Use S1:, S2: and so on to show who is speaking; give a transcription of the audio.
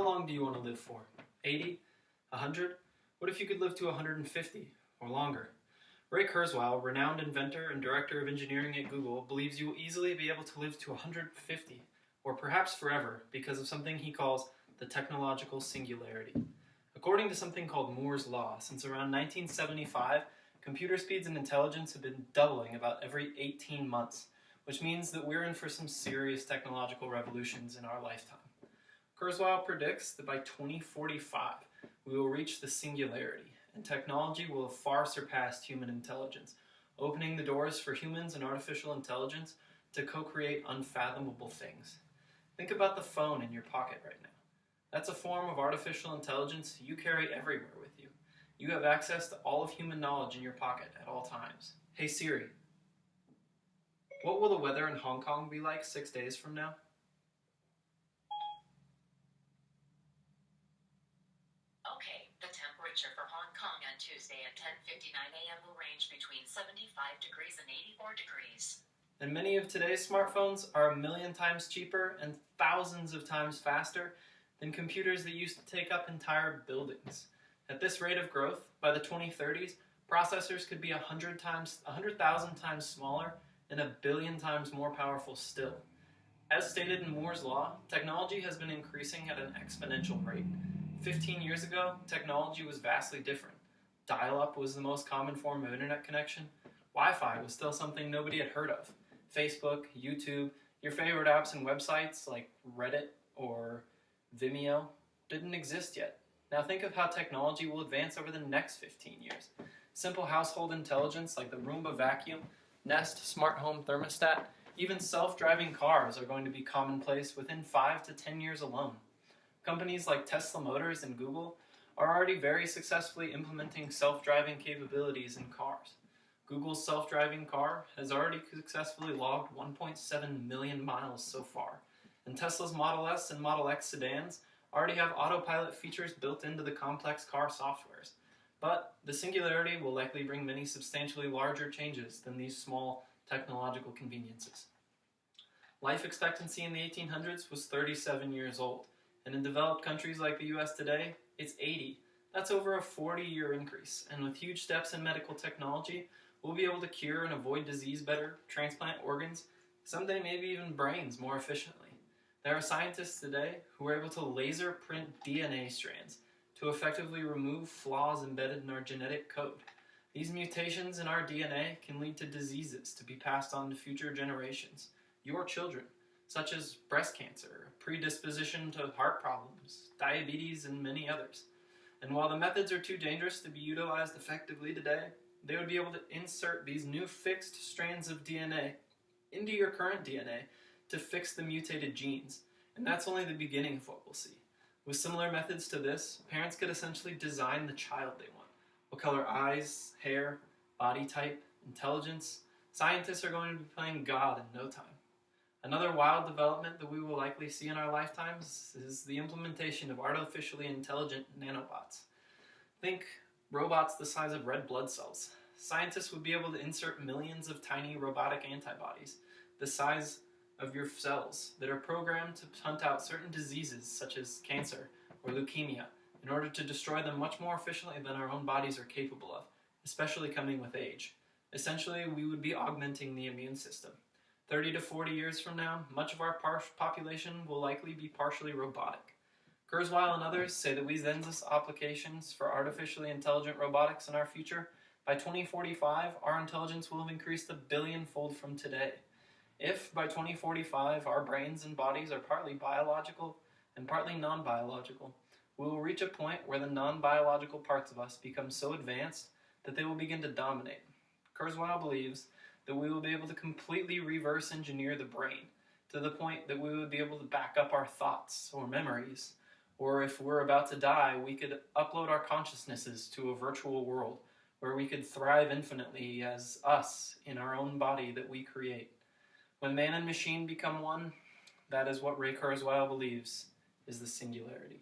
S1: long do you want to live for? 80? 100? What if you could live to 150 or longer? Ray Kurzweil, renowned inventor and director of engineering at Google, believes you will easily be able to live to 150, or perhaps forever, because of something he calls the technological singularity. According to something called Moore's Law, since around 1975, computer speeds and intelligence have been doubling about every 18 months, which means that we're in for some serious technological revolutions in our lifetime. Kurzweil predicts that by 2045, we will reach the singularity, and technology will have far surpassed human intelligence, opening the doors for humans and artificial intelligence to co-create unfathomable things. Think about the phone in your pocket right now. That's a form of artificial intelligence you carry everywhere with you. You have access to all of human knowledge in your pocket at all times. Hey Siri, what will the weather in Hong Kong be like 6 days from now?
S2: Okay, the temperature for Hong Kong on Tuesday at 10:59 a.m. will range between 75 degrees and 84 degrees.
S1: And many of today's smartphones are 1,000,000 times cheaper and thousands of times faster than computers that used to take up entire buildings. At this rate of growth, by the 2030s, processors could be 100,000 times smaller and 1,000,000,000 times more powerful still. As stated in Moore's Law, technology has been increasing at an exponential rate. 15 years ago, technology was vastly different. Dial-up was the most common form of internet connection. Wi-Fi was still something nobody had heard of. Facebook, YouTube, your favorite apps and websites like Reddit or Vimeo didn't exist yet. Now think of how technology will advance over the next 15 years. Simple household intelligence like the Roomba vacuum, Nest smart home thermostat, even self-driving cars are going to be commonplace within 5 to 10 years alone. Companies like Tesla Motors and Google are already very successfully implementing self-driving capabilities in cars. Google's self-driving car has already successfully logged 1.7 million miles so far, and Tesla's Model S and Model X sedans already have autopilot features built into the complex car softwares. But the singularity will likely bring many substantially larger changes than these small technological conveniences. Life expectancy in the 1800s was 37 years old, and in developed countries like the US today, it's 80. That's over a 40-year increase, and with huge steps in medical technology, we'll be able to cure and avoid disease better, transplant organs, someday maybe even brains more efficiently. There are scientists today who are able to laser print DNA strands to effectively remove flaws embedded in our genetic code. These mutations in our DNA can lead to diseases to be passed on to future generations, your children, such as breast cancer, predisposition to heart problems, diabetes, and many others. And while the methods are too dangerous to be utilized effectively today, they would be able to insert these new fixed strands of DNA into your current DNA to fix the mutated genes. And that's only the beginning of what we'll see. With similar methods to this, parents could essentially design the child they want. What color eyes, hair, body type, intelligence. Scientists are going to be playing God in no time. Another wild development that we will likely see in our lifetimes is the implementation of artificially intelligent nanobots. Think robots the size of red blood cells. Scientists would be able to insert millions of tiny robotic antibodies, the size of your cells, that are programmed to hunt out certain diseases such as cancer or leukemia in order to destroy them much more efficiently than our own bodies are capable of, especially coming with age. Essentially, we would be augmenting the immune system. 30 to 40 years from now, much of our population will likely be partially robotic. Kurzweil and others say that with endless applications for artificially intelligent robotics in our future, by 2045, our intelligence will have increased 1 billion-fold from today. If, by 2045, our brains and bodies are partly biological and partly non-biological, we will reach a point where the non-biological parts of us become so advanced that they will begin to dominate. Kurzweil believes that we will be able to completely reverse engineer the brain to the point that we would be able to back up our thoughts or memories, or if we're about to die, we could upload our consciousnesses to a virtual world where we could thrive infinitely as us in our own body that we create. When man and machine become one, that is what Ray Kurzweil believes is the singularity.